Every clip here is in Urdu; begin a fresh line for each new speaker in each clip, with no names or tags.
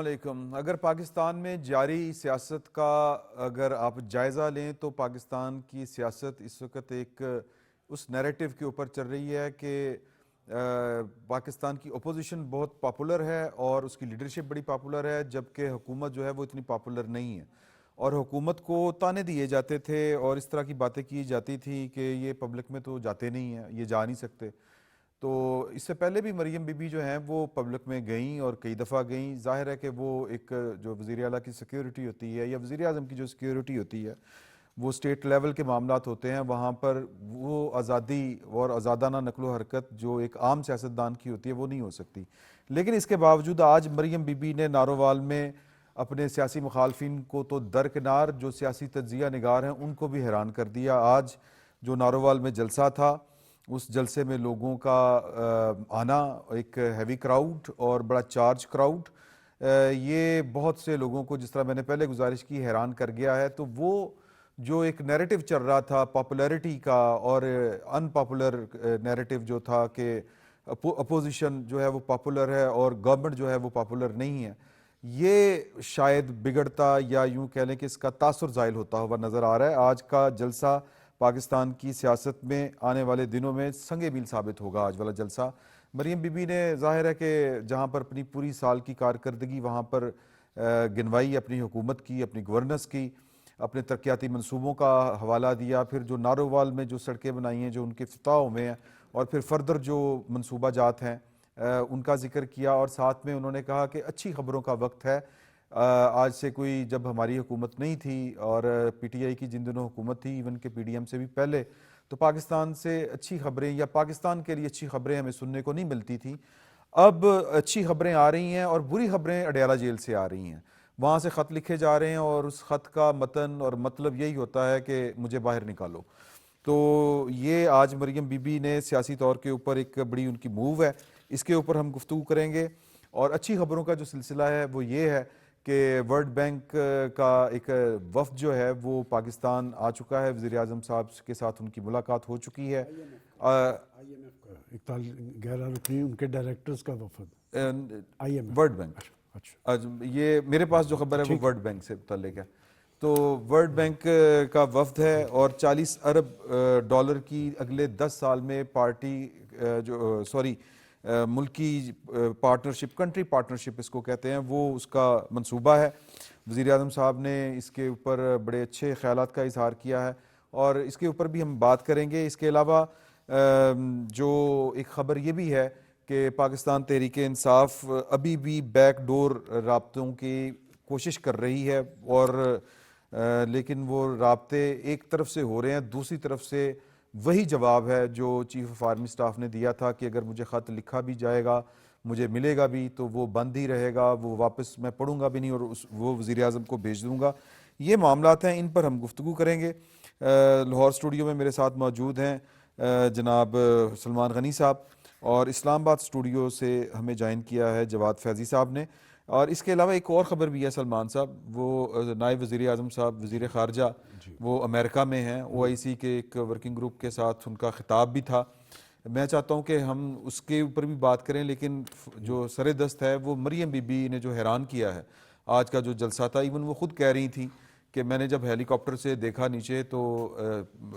علیکم۔ اگر پاکستان میں جاری سیاست کا اگر آپ جائزہ لیں تو پاکستان کی سیاست اس وقت ایک اس نیریٹو کے اوپر چل رہی ہے کہ پاکستان کی اپوزیشن بہت پاپولر ہے اور اس کی لیڈرشپ بڑی پاپولر ہے، جبکہ حکومت جو ہے وہ اتنی پاپولر نہیں ہے، اور حکومت کو تانے دیے جاتے تھے اور اس طرح کی باتیں کی جاتی تھی کہ یہ پبلک میں تو جاتے نہیں ہیں، یہ جا نہیں سکتے۔ تو اس سے پہلے بھی مریم بی بی جو ہیں وہ پبلک میں گئیں اور کئی دفعہ گئیں۔ ظاہر ہے کہ وہ ایک جو وزیر اعلیٰ کی سیکیورٹی ہوتی ہے یا وزیر اعظم کی جو سیکیورٹی ہوتی ہے وہ اسٹیٹ لیول کے معاملات ہوتے ہیں، وہاں پر وہ آزادی اور آزادانہ نقل و حرکت جو ایک عام سیاستدان کی ہوتی ہے وہ نہیں ہو سکتی۔ لیکن اس کے باوجود آج مریم بی بی نے نارووال میں اپنے سیاسی مخالفین کو تو درکنار، جو سیاسی تجزیہ نگار ہیں ان کو بھی حیران کر دیا۔ آج جو نارووال میں جلسہ تھا، اس جلسے میں لوگوں کا آنا، ایک ہیوی کراؤڈ اور بڑا چارج کراؤڈ، یہ بہت سے لوگوں کو، جس طرح میں نے پہلے گزارش کی، حیران کر گیا ہے۔ تو وہ جو ایک نیریٹو چل رہا تھا پاپولیرٹی کا اور ان پاپولر نیریٹو جو تھا کہ اپوزیشن جو ہے وہ پاپولر ہے اور گورنمنٹ جو ہے وہ پاپولر نہیں ہے، یہ شاید بگڑتا یا یوں کہہ لیں کہ اس کا تاثر زائل ہوتا ہوا نظر آ رہا ہے۔ آج کا جلسہ پاکستان کی سیاست میں آنے والے دنوں میں سنگ میل ثابت ہوگا۔ آج والا جلسہ مریم بی بی نے ظاہر ہے کہ جہاں پر اپنی پوری سال کی کارکردگی وہاں پر گنوائی، اپنی حکومت کی، اپنی گورننس کی، اپنے ترقیاتی منصوبوں کا حوالہ دیا، پھر جو نارووال میں جو سڑکیں بنائی ہیں جو ان کے افتتاح میں ہیں، اور پھر فردر جو منصوبہ جات ہیں ان کا ذکر کیا، اور ساتھ میں انہوں نے کہا کہ اچھی خبروں کا وقت ہے۔ آج سے کوئی جب ہماری حکومت نہیں تھی اور پی ٹی آئی کی جن دنوں حکومت تھی، ایون کہ پی ڈی ایم سے بھی پہلے، تو پاکستان سے اچھی خبریں یا پاکستان کے لیے اچھی خبریں ہمیں سننے کو نہیں ملتی تھیں۔ اب اچھی خبریں آ رہی ہیں اور بری خبریں اڈیالہ جیل سے آ رہی ہیں۔ وہاں سے خط لکھے جا رہے ہیں اور اس خط کا متن اور مطلب یہی ہوتا ہے کہ مجھے باہر نکالو۔ تو یہ آج مریم بی بی نے سیاسی طور کے اوپر ایک بڑی ان کی موو ہے، اس کے اوپر ہم گفتگو کریں گے۔ اور اچھی خبروں کا جو سلسلہ ہے وہ یہ ہے کہ ورلڈ بینک کا ایک وفد جو ہے وہ پاکستان آ چکا ہے، وزیر اعظم صاحب کے ساتھ ان کی ملاقات ہو چکی ہے۔
غیر رکنی ان کے ڈائریکٹرز کا وفد
ورلڈ بینک، یہ میرے پاس جو خبر ہے وہ ورلڈ بینک سے متعلق ہے۔ تو ورلڈ بینک کا وفد ہے اور 40 ارب ڈالر کی اگلے 10 سال میں پارٹی ملکی پارٹنرشپ، کنٹری پارٹنرشپ اس کو کہتے ہیں، وہ اس کا منصوبہ ہے۔ وزیر اعظم صاحب نے اس کے اوپر بڑے اچھے خیالات کا اظہار کیا ہے اور اس کے اوپر بھی ہم بات کریں گے۔ اس کے علاوہ جو ایک خبر یہ بھی ہے کہ پاکستان تحریک انصاف ابھی بھی بیک ڈور رابطوں کی کوشش کر رہی ہے، اور لیکن وہ رابطے ایک طرف سے ہو رہے ہیں، دوسری طرف سے وہی جواب ہے جو چیف آف آرمی سٹاف نے دیا تھا کہ اگر مجھے خط لکھا بھی جائے گا، مجھے ملے گا بھی، تو وہ بند ہی رہے گا، وہ واپس میں پڑھوں گا بھی نہیں اور وہ وزیر اعظم کو بھیج دوں گا۔ یہ معاملات ہیں، ان پر ہم گفتگو کریں گے۔ لاہور اسٹوڈیو میں میرے ساتھ موجود ہیں جناب سلمان غنی صاحب، اور اسلام آباد اسٹوڈیو سے ہمیں جوائن کیا ہے جواد فیضی صاحب نے۔ اور اس کے علاوہ ایک اور خبر بھی ہے سلمان صاحب، وہ نائب وزیر اعظم صاحب وزیر خارجہ وہ امریکہ میں ہیں، او آئی سی کے ایک ورکنگ گروپ کے ساتھ ان کا خطاب بھی تھا۔ میں چاہتا ہوں کہ ہم اس کے اوپر بھی بات کریں، لیکن جو سر دست ہے وہ مریم بی بی نے جو حیران کیا ہے آج کا جو جلسہ تھا، ایون وہ خود کہہ رہی تھیں کہ میں نے جب ہیلی کاپٹر سے دیکھا نیچے تو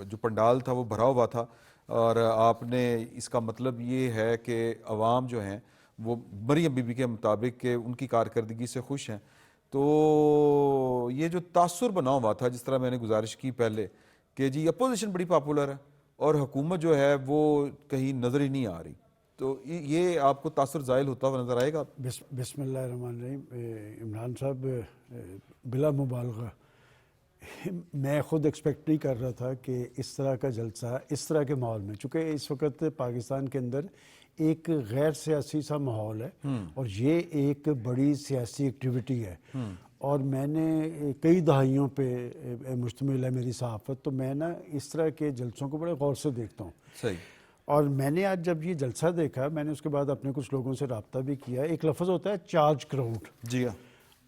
جو پنڈال تھا وہ بھرا ہوا تھا، اور آپ نے اس کا مطلب یہ ہے کہ عوام جو ہیں وہ مریم بی بی کے مطابق کہ ان کی کارکردگی سے خوش ہیں۔ تو یہ جو تاثر بنا ہوا تھا، جس طرح میں نے گزارش کی پہلے کہ جی اپوزیشن بڑی پاپولر ہے اور حکومت جو ہے وہ کہیں نظر ہی نہیں آ رہی، تو یہ آپ کو تاثر زائل ہوتا ہوا نظر آئے گا؟
بسم اللہ الرحمن الرحیم۔ عمران صاحب، بلا مبالغہ میں خود ایکسپیکٹ نہیں کر رہا تھا کہ اس طرح کا جلسہ اس طرح کے ماحول میں، چونکہ اس وقت پاکستان کے اندر ایک غیر سیاسی سا ماحول ہے اور یہ ایک بڑی سیاسی ایکٹیویٹی ہے، اور میں نے کئی دہائیوں پہ مشتمل ہے میری صحافت، تو میں نا اس طرح کے جلسوں کو بڑے غور سے دیکھتا ہوں۔
صحیح۔ اور
میں نے آج جب یہ جلسہ دیکھا، میں نے اس کے بعد اپنے کچھ لوگوں سے رابطہ بھی کیا۔ ایک لفظ ہوتا ہے چارج کراؤڈ،
جی ہاں،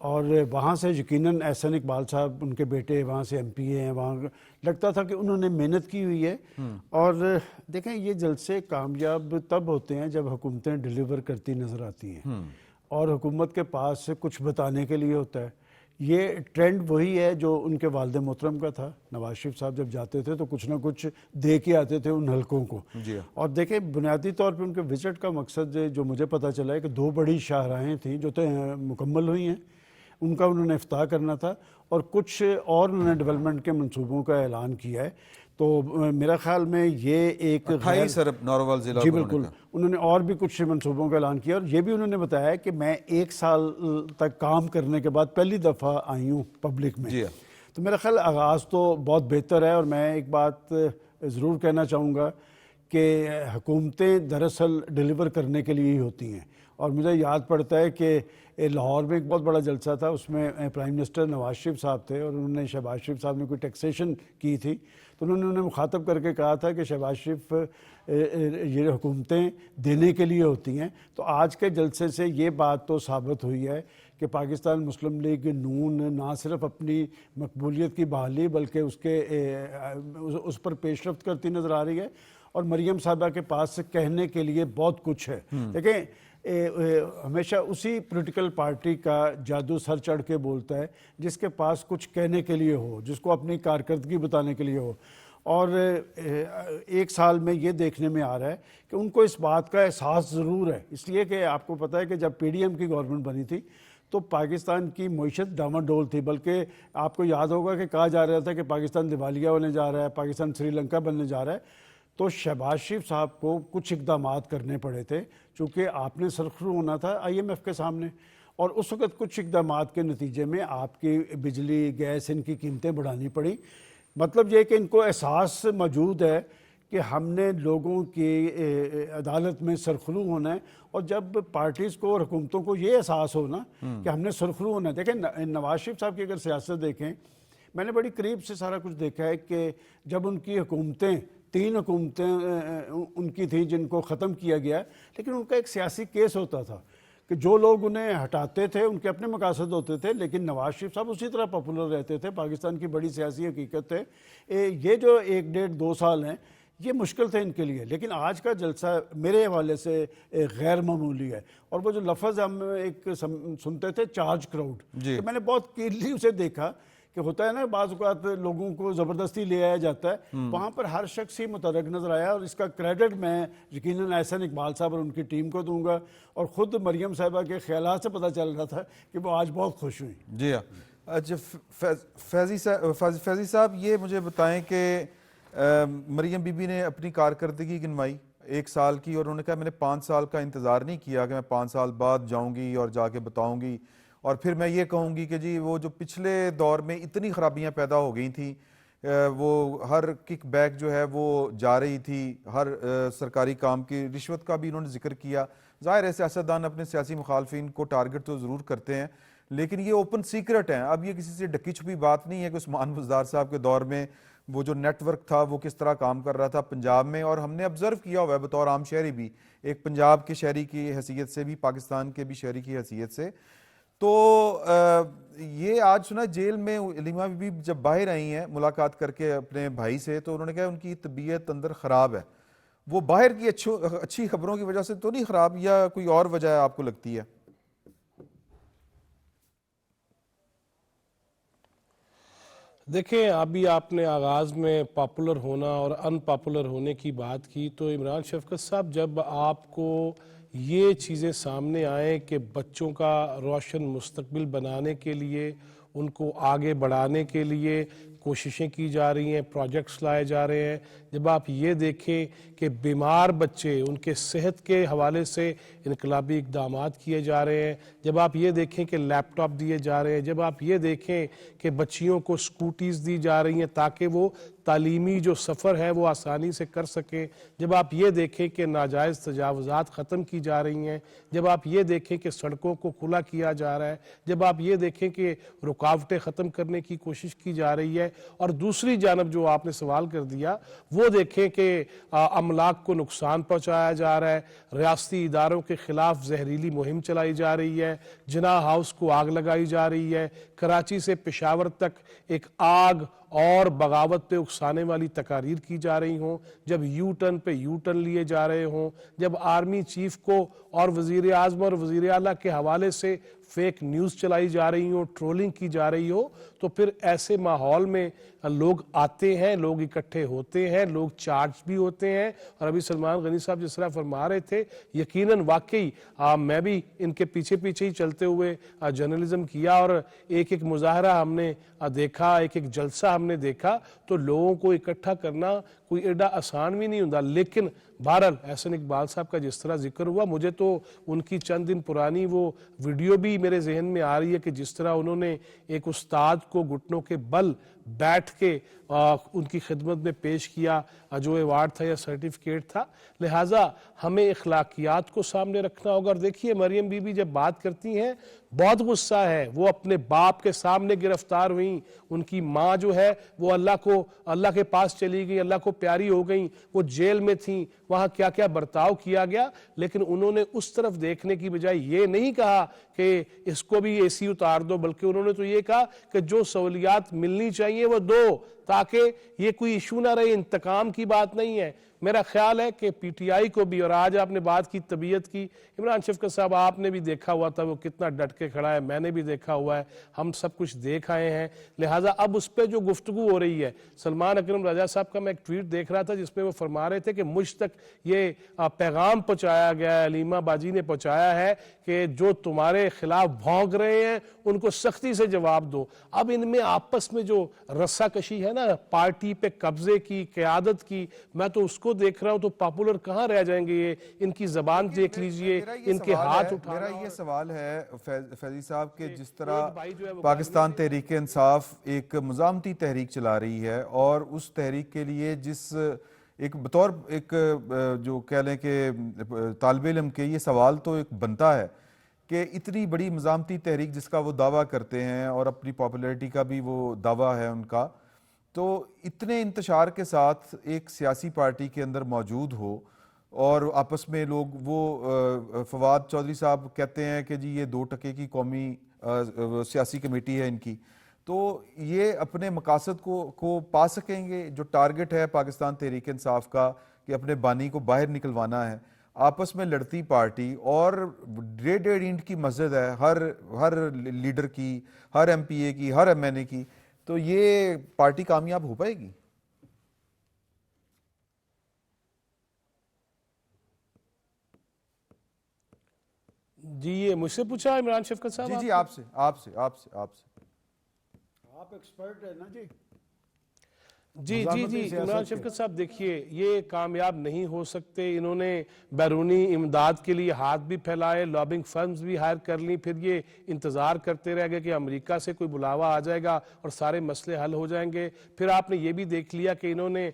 اور وہاں سے یقیناً احسن اقبال صاحب، ان کے بیٹے وہاں سے ایم پی اے ہیں، وہاں لگتا تھا کہ انہوں نے محنت کی ہوئی ہے۔ اور دیکھیں، یہ جلسے کامیاب تب ہوتے ہیں جب حکومتیں ڈیلیور کرتی نظر آتی ہیں، اور حکومت کے پاس کچھ بتانے کے لیے ہوتا ہے. یہ ٹرینڈ وہی ہے جو ان کے والد محترم کا تھا. نواز شریف صاحب جب جاتے تھے تو کچھ نہ کچھ دے کے آتے تھے ان حلقوں کو.
جی
اور دیکھیں بنیادی طور پہ ان کے وزٹ کا مقصد جو مجھے پتہ چلا ہے کہ 2 بڑی شاہراہیں تھیں جو تو مکمل ہوئی ہیں, ان کا انہوں نے افتتاح کرنا تھا, اور کچھ اور انہوں نے ڈیولپمنٹ کے منصوبوں کا اعلان کیا ہے. تو میرا خیال میں یہ ایک
28 ارب ناروال ضلع
جی
کو
بالکل, انہوں نے اور بھی کچھ منصوبوں کا اعلان کیا, اور یہ بھی انہوں نے بتایا کہ میں 1 سال تک کام کرنے کے بعد پہلی دفعہ آئی ہوں پبلک میں.
جی
تو میرا خیال آغاز تو بہت بہتر ہے. اور میں ایک بات ضرور کہنا چاہوں گا کہ حکومتیں دراصل ڈیلیور کرنے کے لیے ہی ہوتی ہیں. اور مجھے یاد پڑتا ہے کہ لاہور میں ایک بہت بڑا جلسہ تھا, اس میں پرائم منسٹر نواز شریف صاحب تھے, اور انہوں نے شہباز شریف صاحب نے کوئی ٹیکسیشن کی تھی, تو انہوں نے مخاطب کر کے کہا تھا کہ شہباز شریف یہ حکومتیں دینے کے لیے ہوتی ہیں. تو آج کے جلسے سے یہ بات تو ثابت ہوئی ہے کہ پاکستان مسلم لیگ نون نہ صرف اپنی مقبولیت کی بحالی بلکہ اس پر پیش رفت کرتی نظر آ رہی ہے. اور مریم صاحبہ کے پاس کہنے کے لیے بہت کچھ ہے. دیکھیں ہمیشہ اسی پولیٹیکل پارٹی کا جادو سر چڑھ کے بولتا ہے جس کے پاس کچھ کہنے کے لیے ہو, جس کو اپنی کارکردگی بتانے کے لیے ہو. اور 1 سال میں یہ دیکھنے میں آ رہا ہے کہ ان کو اس بات کا احساس ضرور ہے, اس لیے کہ آپ کو پتہ ہے کہ جب پی ڈی ایم کی گورنمنٹ بنی تھی تو پاکستان کی معیشت ڈاواڈول تھی, بلکہ آپ کو یاد ہوگا کہ کہا جا رہا تھا کہ پاکستان دیوالیہ ہونے جا رہا ہے, پاکستان سری لنکا بننے جا رہا ہے. تو شہباز شریف صاحب کو کچھ اقدامات کرنے پڑے تھے, چونکہ آپ نے سرخرو ہونا تھا آئی ایم ایف کے سامنے, اور اس وقت کچھ اقدامات کے نتیجے میں آپ کی بجلی گیس ان کی قیمتیں بڑھانی پڑیں. مطلب یہ کہ ان کو احساس موجود ہے کہ ہم نے لوگوں کی عدالت میں سرخرو ہونا ہے. اور جب پارٹیز کو اور حکومتوں کو یہ احساس ہونا کہ ہم نے سرخرو ہونا ہے. دیکھیں نواز شریف صاحب کی اگر سیاست دیکھیں, میں نے بڑی قریب سے سارا کچھ دیکھا ہے کہ جب ان کی حکومتیں 3 حکومتیں ان کی تھیں جن کو ختم کیا گیا, لیکن ان کا ایک سیاسی کیس ہوتا تھا کہ جو لوگ انہیں ہٹاتے تھے ان کے اپنے مقاصد ہوتے تھے, لیکن نواز شریف صاحب اسی طرح پاپولر رہتے تھے. پاکستان کی بڑی سیاسی حقیقت ہے. یہ جو 1 ڈیڑھ 2 سال ہیں یہ مشکل تھے ان کے لیے, لیکن آج کا جلسہ میرے حوالے سے غیر معمولی ہے. اور وہ جو لفظ ہم ایک سنتے تھے چارج کراؤڈ, کہ میں نے بہت کلیئرلی اسے دیکھا کہ ہوتا ہے نا بعض اوقات لوگوں کو زبردستی لے آیا جاتا ہے, وہاں پر ہر شخص ہی متحرک نظر آیا. اور اس کا کریڈٹ میں یقیناً احسن اقبال صاحب اور ان کی ٹیم کو دوں گا, اور خود مریم صاحبہ کے خیالات سے پتہ چل رہا تھا کہ وہ آج بہت خوش ہوئیں.
جی ہاں. اچھا فیضی صاحب یہ مجھے بتائیں کہ مریم بی بی نے اپنی کارکردگی گنوائی 1 سال کی, اور انہوں نے کہا میں نے 5 سال کا انتظار نہیں کیا کہ میں 5 سال بعد جاؤں گی اور جا کے بتاؤں گی اور پھر میں یہ کہوں گی کہ جی وہ جو پچھلے دور میں اتنی خرابیاں پیدا ہو گئی تھیں, وہ ہر کک بیک جو ہے وہ جا رہی تھی, ہر سرکاری کام کی رشوت کا بھی انہوں نے ذکر کیا. ظاہر ہے سیاستدان اپنے سیاسی مخالفین کو ٹارگٹ تو ضرور کرتے ہیں, لیکن یہ اوپن سیکرٹ ہیں. اب یہ کسی سے ڈکی چھپی بات نہیں ہے کہ عثمان بزدار صاحب کے دور میں وہ جو نیٹ ورک تھا وہ کس طرح کام کر رہا تھا پنجاب میں, اور ہم نے آبزرو کیا ہوا ہے بطور عام شہری بھی, ایک پنجاب کے شہری کی حیثیت سے بھی, پاکستان کے بھی شہری کی حیثیت سے. تو یہ آج سنا جیل میں علیمہ بی بی جب باہر آئی ہیں ملاقات کر کے اپنے بھائی سے, تو انہوں نے کہا ان کی طبیعت اندر خراب ہے. وہ باہر کی اچھی خبروں کی وجہ سے تو نہیں خراب, یا کوئی اور وجہ ہے آپ کو لگتی ہے؟
دیکھیں ابھی آپ نے آغاز میں پاپولر ہونا اور ان پاپولر ہونے کی بات کی, تو عمران شفقت صاحب جب آپ کو یہ چیزیں سامنے آئیں کہ بچوں کا روشن مستقبل بنانے کے لیے, ان کو آگے بڑھانے کے لیے کوششیں کی جا رہی ہیں, پروجیکٹس لائے جا رہے ہیں, جب آپ یہ دیکھیں کہ بیمار بچے ان کے صحت کے حوالے سے انقلابی اقدامات کیے جا رہے ہیں, جب آپ یہ دیکھیں کہ لیپ ٹاپ دیے جا رہے ہیں, جب آپ یہ دیکھیں کہ بچیوں کو سکوٹیز دی جا رہی ہیں تاکہ وہ تعلیمی جو سفر ہے وہ آسانی سے کر سکیں, جب آپ یہ دیکھیں کہ ناجائز تجاوزات ختم کی جا رہی ہیں, جب آپ یہ دیکھیں کہ سڑکوں کو کھلا کیا جا رہا ہے, جب آپ یہ دیکھیں کہ رکاوٹیں ختم کرنے کی کوشش کی جا رہی ہے, اور دوسری جانب جو آپ نے سوال کر دیا وہ دیکھیں کہ املاک کو نقصان پہنچایا جا رہا ہے, ریاستی اداروں کے خلاف زہریلی مہم چلائی جا رہی ہے, جناح ہاؤس کو آگ لگائی جا رہی ہے, کراچی سے پشاور تک ایک آگ اور بغاوت پہ اکسانے والی تقاریر کی جا رہی ہوں، جب یو ٹرن پہ یو ٹرن لیے جا رہے ہوں، جب آرمی چیف کو اور وزیر اعظم اور وزیر اعلیٰ کے حوالے سے فیک نیوز چلائی جا رہی ہو، ٹرولنگ کی جا رہی ہو، تو پھر ایسے ماحول میں لوگ آتے ہیں، لوگ اکٹھے ہوتے ہیں، لوگ چارج بھی ہوتے ہیں. اور ابھی سلمان غنی صاحب جس طرح فرما رہے تھے، یقیناً واقعی میں بھی ان کے پیچھے پیچھے ہی چلتے ہوئے جرنلزم کیا، اور ایک ایک مظاہرہ ہم نے دیکھا، ایک ایک جلسہ ہم نے دیکھا، تو لوگوں کو اکٹھا کرنا کوئی ایڈا آسان بھی نہیں ہوتا. لیکن بہرحال احسن اقبال صاحب کا جس طرح ذکر ہوا، مجھے تو ان کی چند دن پرانی وہ ویڈیو بھی میرے ذہن میں آ رہی ہے کہ جس طرح انہوں نے ایک استاد کو گھٹنوں کے بل بیٹھ کے ان کی خدمت میں پیش کیا جو ایوارڈ تھا یا سرٹیفکیٹ تھا. لہٰذا ہمیں اخلاقیات کو سامنے رکھنا ہوگا. اور دیکھیے مریم بی بی جب بات کرتی ہیں بہت غصہ ہے، وہ اپنے باپ کے سامنے گرفتار ہوئیں، ان کی ماں جو ہے وہ اللہ کے پاس چلی گئی، اللہ کو پیاری ہو گئیں، وہ جیل میں تھیں، وہاں کیا کیا برتاؤ کیا گیا، لیکن انہوں نے اس طرف دیکھنے کی بجائے یہ نہیں کہا کہ اس کو بھی اے سی اتار دو، بلکہ انہوں نے تو یہ کہا کہ جو سہولیات ملنی چاہیے وہ دو، تاکہ یہ کوئی ایشو نہ رہے. انتقام کی بات نہیں ہے. میرا خیال ہے کہ پی ٹی آئی کو بھی، اور آج آپ نے بات کی طبیعت کی، عمران شفقت صاحب آپ نے بھی دیکھا ہوا تھا وہ کتنا ڈٹ کے کھڑا ہے، میں نے بھی دیکھا ہوا ہے، ہم سب کچھ دیکھ آئے ہیں. لہٰذا اب اس پہ جو گفتگو ہو رہی ہے، سلمان اکرم رضا صاحب کا میں ایک ٹویٹ دیکھ رہا تھا جس میں وہ فرما رہے تھے کہ مجھ تک یہ پیغام پہنچایا گیا ہے، علیمہ باجی نے پہنچایا ہے کہ جو تمہارے خلاف بھونک رہے ہیں ان کو سختی سے جواب دو. اب ان میں آپس میں جو رسا کشی ہے نا پارٹی پہ قبضے کی، قیادت کی، میں تو اس کو دیکھ رہا ہوں تو پاپولر کہاں رہ جائیں گے یہ. ان کی زبان دیکھ لیجئے، ان کے ہاتھ اٹھانا.
میرا یہ سوال ہے فیضی صاحب کہ جس طرح پاکستان تحریک انصاف ایک مزاحمتی تحریک چلا رہی ہے، اور اس تحریک کے لیے جس ایک بطور ایک جو کہہ لیں کہ طالب علم کے یہ سوال تو ایک بنتا ہے کہ اتنی بڑی مزاحمتی تحریک جس کا وہ دعویٰ کرتے ہیں اور اپنی پاپولیرٹی کا بھی وہ دعویٰ ہے ان کا، تو اتنے انتشار کے ساتھ ایک سیاسی پارٹی کے اندر موجود ہو اور آپس میں لوگ وہ فواد چودھری صاحب کہتے ہیں کہ جی یہ 2% کی قومی سیاسی کمیٹی ہے ان کی، تو یہ اپنے مقاصد کو پا سکیں گے؟ جو ٹارگٹ ہے پاکستان تحریک انصاف کا کہ اپنے بانی کو باہر نکلوانا ہے، آپس میں لڑتی پارٹی، اور 1.5 اینٹ کی مسجد ہے ہر لیڈر کی، ہر ایم پی اے کی، ہر ایم این اے کی، تو یہ پارٹی کامیاب ہو پائے گی؟
جی یہ مجھ سے پوچھا عمران شفقت صاحب؟
جی آپ سے
آپ ایکسپرٹ ہیں نا جی.
جی عمران شفقت صاحب دیکھیے یہ کامیاب نہیں ہو سکتے. انہوں نے بیرونی امداد کے لیے ہاتھ بھی پھیلائے، لابنگ فرمز بھی ہائر کر لی، پھر یہ انتظار کرتے رہ گئے کہ امریکہ سے کوئی بلاوا آ جائے گا اور سارے مسئلے حل ہو جائیں گے. پھر آپ نے یہ بھی دیکھ لیا کہ انہوں نے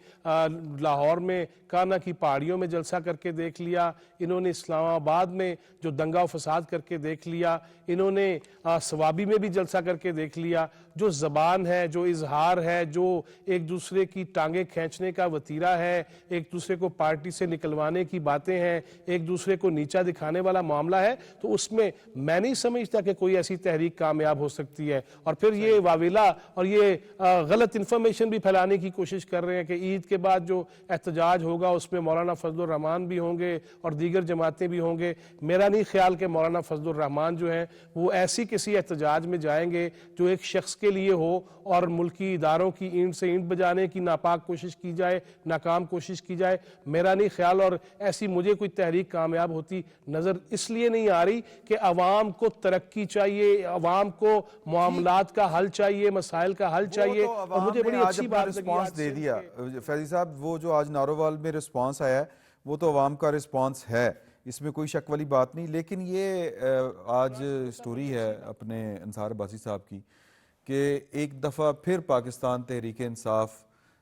لاہور میں کانا کی پہاڑیوں میں جلسہ کر کے دیکھ لیا، انہوں نے اسلام آباد میں جو دنگا و فساد کر کے دیکھ لیا، انہوں نے سوابی میں بھی جلسہ کر کے دیکھ لیا. جو زبان ہے، جو اظہار ہے، جو ایک دوسرے کی ٹانگیں کھینچنے کا وتیرہ ہے، ایک دوسرے کو پارٹی سے نکلوانے کی باتیں ہیں، ایک دوسرے کو نیچا دکھانے والا معاملہ ہے، تو اس میں نہیں سمجھتا کہ کوئی ایسی تحریک کامیاب ہو سکتی ہے. اور پھر یہ واویلا اور یہ غلط انفارمیشن بھی پھیلانے کی کوشش کر رہے ہیں کہ عید کے بعد جو احتجاج ہوگا اس میں مولانا فضل الرحمان بھی ہوں گے اور دیگر جماعتیں بھی ہوں گے. میرا نہیں خیال کہ مولانا فضل الرحمان جو ہیں وہ ایسی کسی احتجاج میں جائیں گے جو ایک شخص کے لیے ہو اور ملکی اداروں کی اینٹ سے اینٹ بجانے کی ناپاک کوشش کی جائے، ناکام کوشش کی جائے. میرا نہیں خیال، اور ایسی مجھے کوئی تحریک کامیاب ہوتی نظر اس لیے نہیں آ رہی کہ عوام کو ترقی چاہیے، عوام کو معاملات کا حل چاہیے، مسائل کا حل چاہیے. اور مجھے بڑی اچھی بات لگی
رسپانس دے دیا فیضی صاحب، وہ جو آج نارووال میں رسپانس آیا ہے وہ تو عوام کا رسپانس ہے، اس میں کوئی شک والی بات نہیں. لیکن یہ آج سٹوری ہے اپنے انصار عباسی صاحب کی کہ ایک دفعہ پھر پاکستان تحریک انصاف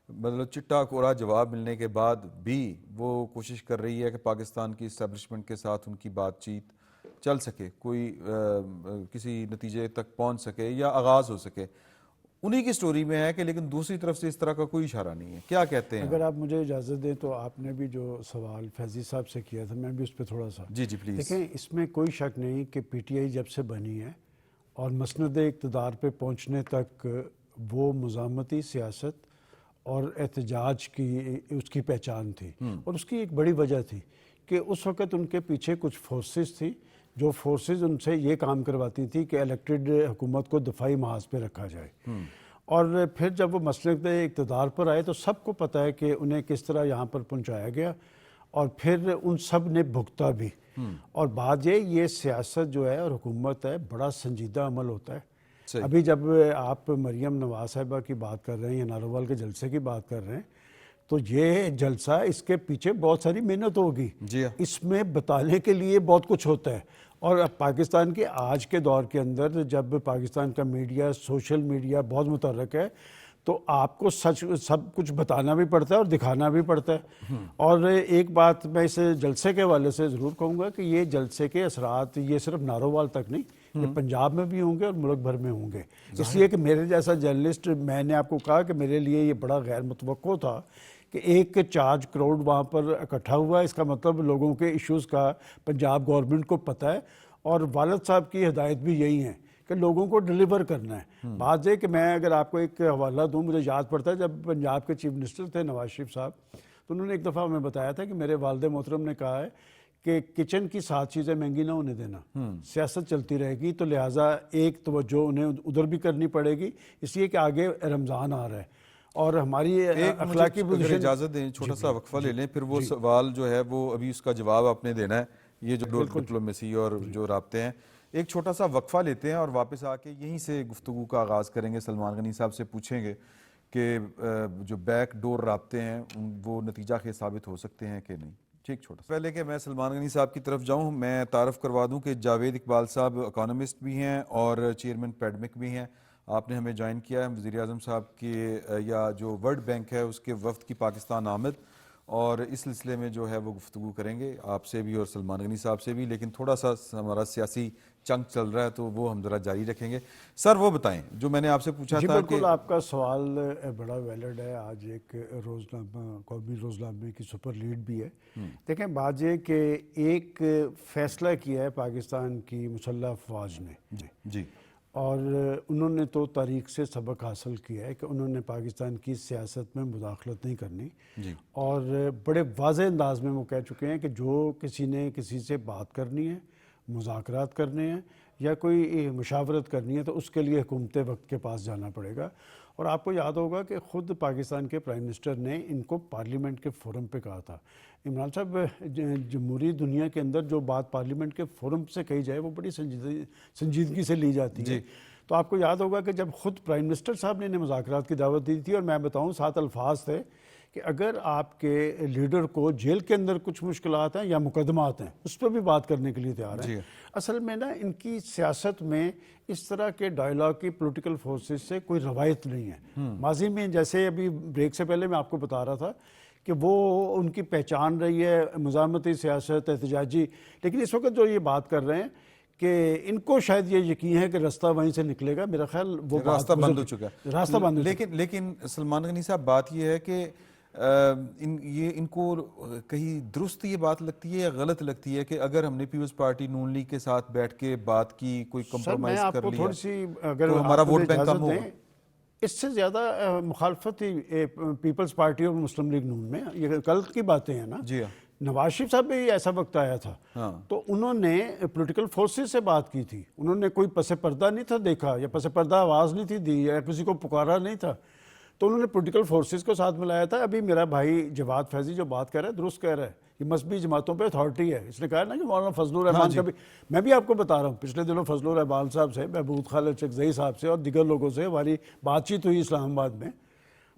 مطلب چٹا کورا جواب ملنے کے بعد بھی وہ کوشش کر رہی ہے کہ پاکستان کی اسٹیبلشمنٹ کے ساتھ ان کی بات چیت چل سکے، کوئی کسی نتیجے تک پہنچ سکے یا آغاز ہو سکے. انہی کی سٹوری میں ہے کہ لیکن دوسری طرف سے اس طرح کا کوئی اشارہ نہیں ہے. کیا کہتے ہیں؟
اگر آپ مجھے اجازت دیں تو آپ نے بھی جو سوال فیضی صاحب سے کیا تھا میں بھی اس پہ تھوڑا سا
جی پلیز.
دیکھیں اس میں کوئی شک نہیں کہ پی ٹی آئی جب سے بنی ہے اور مسند اقتدار پہ پہنچنے تک وہ مزاحمتی سیاست اور احتجاج کی اس کی پہچان تھی، اور اس کی ایک بڑی وجہ تھی کہ اس وقت ان کے پیچھے کچھ فورسز تھی جو فورسز ان سے یہ کام کرواتی تھی کہ الیکٹڈ حکومت کو دفاعی محاذ پہ رکھا جائے، اور پھر جب وہ مسلک اقتدار پر آئے تو سب کو پتہ ہے کہ انہیں کس طرح یہاں پر پہنچایا گیا، اور پھر ان سب نے بھگتا بھی۔ اور بات یہ سیاست جو ہے اور حکومت ہے بڑا سنجیدہ عمل ہوتا ہے۔ ابھی جب آپ مریم نواز صاحبہ کی بات کر رہے ہیں یا ناروال کے جلسے کی بات کر رہے ہیں تو یہ جلسہ اس کے پیچھے بہت ساری محنت ہوگی، اس میں بتانے کے لیے بہت کچھ ہوتا ہے، اور اب پاکستان کے آج کے دور کے اندر جب پاکستان کا میڈیا سوشل میڈیا بہت متحرک ہے تو آپ کو سب کچھ بتانا بھی پڑتا ہے اور دکھانا بھی پڑتا ہے۔ اور ایک بات میں اس جلسے کے حوالے سے ضرور کہوں گا کہ یہ جلسے کے اثرات یہ صرف نارووال تک نہیں، یہ پنجاب میں بھی ہوں گے اور ملک بھر میں ہوں گے، اس لیے کہ میرے جیسا جرنلسٹ، میں نے آپ کو کہا کہ میرے لیے یہ بڑا غیر متوقع تھا کہ 1.4 کروڑ وہاں پر اکٹھا ہوا، اس کا مطلب لوگوں کے ایشوز کا پنجاب گورنمنٹ کو پتہ ہے، اور والد صاحب کی ہدایت بھی یہی ہے کہ لوگوں کو ڈیلیور کرنا ہے۔ بات یہ کہ میں اگر آپ کو ایک حوالہ دوں، مجھے یاد پڑتا ہے جب پنجاب کے چیف منسٹر تھے نواز شریف صاحب، تو انہوں نے ایک دفعہ ہمیں بتایا تھا کہ میرے والد محترم نے کہا ہے کہ کچن کی 7 چیزیں مہنگی نہ ہونے دینا، سیاست چلتی رہے گی تو لہٰذا ایک توجہ انہیں ادھر بھی کرنی پڑے گی، اس لیے کہ آگے رمضان آ رہا ہے اور ہماری اخلاقی
اگر اجازت دیں چھوٹا سا وقفہ لے لیں، پھر وہ سوال جو ہے وہ ابھی اس کا جواب آپ نے دینا ہے، یہ جو ڈپلومیسی اور جو رابطے ہیں۔ ایک چھوٹا سا وقفہ لیتے ہیں اور واپس آ کے یہیں سے گفتگو کا آغاز کریں گے۔ سلمان غنی صاحب سے پوچھیں گے کہ جو بیک ڈور رابطے ہیں وہ نتیجہ خیز ثابت ہو سکتے ہیں کہ نہیں۔ ٹھیک، چھوٹا سا پہلے کہ میں سلمان غنی صاحب کی طرف جاؤں، میں تعارف کروا دوں کہ جاوید اقبال صاحب اکانومسٹ بھی ہیں اور چیئرمین پیڈمک بھی ہیں۔ آپ نے ہمیں جوائن کیا ہے وزیر اعظم صاحب کے یا جو ورلڈ بینک ہے اس کے وفد کی پاکستان آمد، اور اس سلسلے میں جو ہے وہ گفتگو کریں گے آپ سے بھی اور سلمان غنی صاحب سے بھی، لیکن تھوڑا سا ہمارا سیاسی چنک چل رہا ہے تو وہ ہم ذرا جاری رکھیں گے۔ سر وہ بتائیں جو میں نے آپ سے پوچھا تھا کہ
بالکل آپ کا سوال بڑا ویلڈ ہے، آج ایک روزنامہ قومی روزنامے کی سپر لیڈ بھی ہے۔ دیکھیں بات یہ کہ ایک فیصلہ کیا ہے پاکستان کی مسلح افواج نے،
جی،
اور انہوں نے تو تاریخ سے سبق حاصل کیا ہے کہ انہوں نے پاکستان کی سیاست میں مداخلت نہیں کرنی، اور بڑے واضح انداز میں وہ کہہ چکے ہیں کہ جو کسی نے کسی سے بات کرنی ہے، مذاکرات کرنے ہیں یا کوئی مشاورت کرنی ہے تو اس کے لیے حکومت وقت کے پاس جانا پڑے گا۔ اور آپ کو یاد ہوگا کہ خود پاکستان کے پرائم منسٹر نے ان کو پارلیمنٹ کے فورم پہ کہا تھا۔ عمران صاحب، جمہوری دنیا کے اندر جو بات پارلیمنٹ کے فورم سے کہی جائے وہ بڑی سنجیدگی سے لی جاتی ہے۔ تو آپ کو یاد ہوگا کہ جب خود پرائم منسٹر صاحب نے انہیں مذاکرات کی دعوت دی تھی، اور میں بتاؤں 7 الفاظ تھے کہ اگر آپ کے لیڈر کو جیل کے اندر کچھ مشکلات ہیں یا مقدمات ہیں اس پہ بھی بات کرنے کے لیے تیار ہیں۔ اصل میں نا ان کی سیاست میں اس طرح کے ڈائلاگ کی پولیٹیکل فورسز سے کوئی روایت نہیں ہے۔ ماضی میں جیسے ابھی بریک سے پہلے میں آپ کو بتا رہا تھا کہ وہ ان کی پہچان رہی ہے مزاحمتی سیاست، احتجاجی، لیکن اس وقت جو یہ بات کر رہے ہیں کہ ان کو شاید یہ یقین ہے کہ راستہ وہیں سے نکلے گا، میرا خیال وہ
راستہ بند ہو چکا ہے،
راستہ بند ہو چکا ہے۔
لیکن سلمان غنی صاحب بات یہ ہے کہ ان کو کہیں درست یہ بات لگتی ہے یا غلط لگتی ہے کہ اگر ہم نے پیپلز پارٹی نون لیگ کے ساتھ بیٹھ کے بات کی، کوئی کمپرومائز کر لیا،
میں آپ کو تھوڑی سی اگر
تو ہمارا ووٹ بینک کم ہوگا؟
اس سے زیادہ مخالفت تھی پیپلز پارٹی اور مسلم لیگ نون میں، یہ کل کی باتیں ہیں نا۔
جی ہاں،
نواز شریف صاحب بھی ایسا وقت آیا تھا تو انہوں نے پولیٹیکل فورسز سے بات کی تھی، انہوں نے کوئی پس پردہ نہیں تھا دیکھا یا پس پردہ آواز نہیں تھی دی یا کسی کو پکارا نہیں تھا، تو انہوں نے پولیٹیکل فورسز کو ساتھ ملایا تھا۔ ابھی میرا بھائی جواد فیضی جو بات کر رہا ہے درست کہہ رہا ہے، یہ مذہبی جماعتوں پہ اتھارٹی ہے۔ اس نے کہا نا کہ مولانا فضل الرحمان کا بھی، میں بھی آپ کو بتا رہا ہوں پچھلے دنوں فضل الرحمان صاحب سے، محمود خالد چکزئی صاحب سے اور دیگر لوگوں سے ہماری بات چیت ہوئی اسلام آباد میں،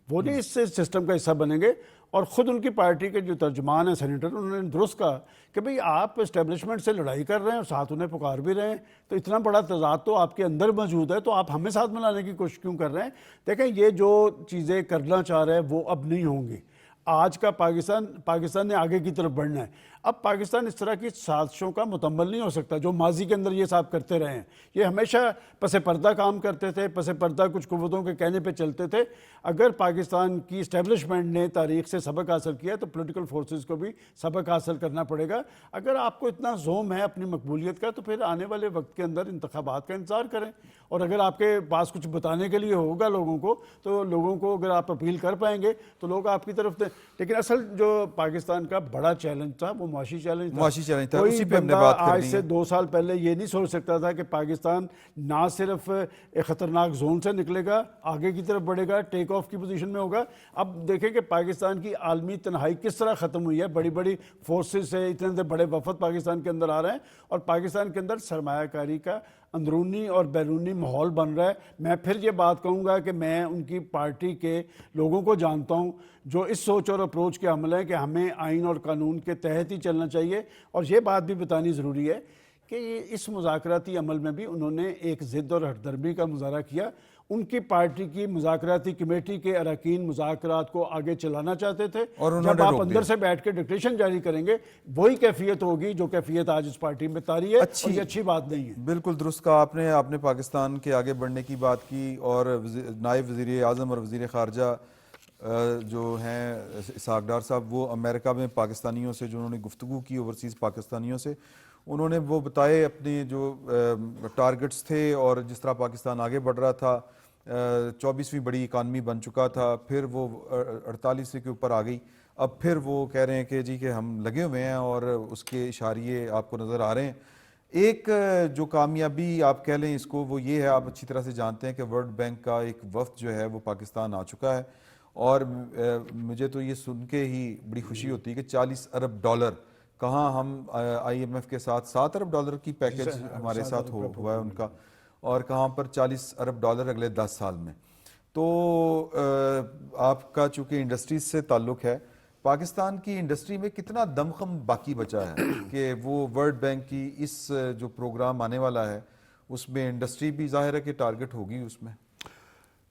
وہ نہیں اس سے سسٹم کا حصہ بنیں گے۔ اور خود ان کی پارٹی کے جو ترجمان ہیں سینیٹر، انہوں نے درست کہا کہ بھئی آپ اسٹیبلشمنٹ سے لڑائی کر رہے ہیں اور ساتھ انہیں پکار بھی رہے ہیں، تو اتنا بڑا تضاد تو آپ کے اندر موجود ہے، تو آپ ہمیں ساتھ ملانے کی کوشش کیوں کر رہے ہیں؟ دیکھیں یہ جو چیزیں کرنا چاہ رہے ہیں وہ اب نہیں ہوں گی۔ آج کا پاکستان نے آگے کی طرف بڑھنا ہے۔ اب پاکستان اس طرح کی سازشوں کا متمل نہیں ہو سکتا جو ماضی کے اندر یہ صاحب کرتے رہے ہیں. یہ ہمیشہ پس پردہ کام کرتے تھے, پس پردہ کچھ قوتوں کے کہنے پہ چلتے تھے. اگر پاکستان کی اسٹیبلشمنٹ نے تاریخ سے سبق حاصل کیا تو پولیٹیکل فورسز کو بھی سبق حاصل کرنا پڑے گا. اگر آپ کو اتنا زوم ہے اپنی مقبولیت کا تو پھر آنے والے وقت کے اندر انتخابات کا انتظار کریں, اور اگر آپ کے پاس کچھ بتانے کے لیے ہوگا لوگوں کو تو لوگوں کو اگر آپ اپیل کر پائیں گے تو لوگ آپ کی طرف دیں. لیکن اصل جو پاکستان کا بڑا چیلنج تھا وہ معاشی چیلنج تھا.
اسی پہ ہم نے بات کرنی ہے.
آج سے 2 سال پہلے یہ نہیں سوچ سکتا تھا کہ پاکستان نہ صرف ایک خطرناک زون سے نکلے گا, آگے کی طرف بڑھے گا, ٹیک آف کی پوزیشن میں ہوگا. اب دیکھیں کہ پاکستان کی عالمی تنہائی کس طرح ختم ہوئی ہے. بڑی بڑی فورسز سے اتنے بڑے وفد پاکستان کے اندر آ رہے ہیں اور پاکستان کے اندر سرمایہ کاری کا اندرونی اور بیرونی ماحول بن رہا ہے. میں پھر یہ بات کہوں گا کہ میں ان کی پارٹی کے لوگوں کو جانتا ہوں جو اس سوچ اور اپروچ کے حامل ہیں کہ ہمیں آئین اور قانون کے تحت ہی چلنا چاہیے. اور یہ بات بھی بتانی ضروری ہے کہ اس مذاکراتی عمل میں بھی انہوں نے ایک ضد اور ہٹدرمی کا مظاہرہ کیا. ان کی پارٹی کی مذاکراتی کمیٹی کے اراکین مذاکرات کو آگے چلانا چاہتے تھے,
اور انہوں نے
جب آپ
روک
اندر
دیا.
سے بیٹھ کے ڈکٹیشن جاری کریں گے وہی کیفیت ہوگی جو کیفیت آج اس پارٹی میں طاری ہے, اور یہ اچھی بات نہیں ہے.
بالکل درست کہا آپ نے پاکستان کے آگے بڑھنے کی بات کی, اور نائب وزیر اعظم اور وزیر خارجہ جو ہیں اسحاق ڈار صاحب, وہ امریکہ میں پاکستانیوں سے جو انہوں نے گفتگو کی اوورسیز پاکستانیوں سے, انہوں نے وہ بتائے اپنے جو ٹارگٹس تھے اور جس طرح پاکستان آگے بڑھ رہا تھا. 24ویں بڑی اکانومی بن چکا تھا, پھر وہ 48ویں کے اوپر آ گئی. اب پھر وہ کہہ رہے ہیں کہ جی کہ ہم لگے ہوئے ہیں, اور اس کے اشاریے آپ کو نظر آ رہے ہیں. ایک جو کامیابی آپ کہہ لیں اس کو وہ یہ ہے, آپ اچھی طرح سے جانتے ہیں کہ ورلڈ بینک کا ایک وفد جو ہے وہ پاکستان آ چکا ہے, اور مجھے تو یہ سن کے ہی بڑی خوشی ہوتی ہے کہ $40 ارب, کہاں ہم IMF کے ساتھ $7 ارب کی پیکج ہمارے ساتھ ہوا ہے ان کا, اور کہاں پر $40 ارب اگلے 10 سال میں. تو آپ کا چونکہ انڈسٹریز سے تعلق ہے, پاکستان کی انڈسٹری میں کتنا دمخم باقی بچا ہے کہ وہ ورلڈ بینک کی اس جو پروگرام آنے والا ہے اس میں انڈسٹری بھی ظاہر ہے کہ ٹارگٹ ہوگی اس میں؟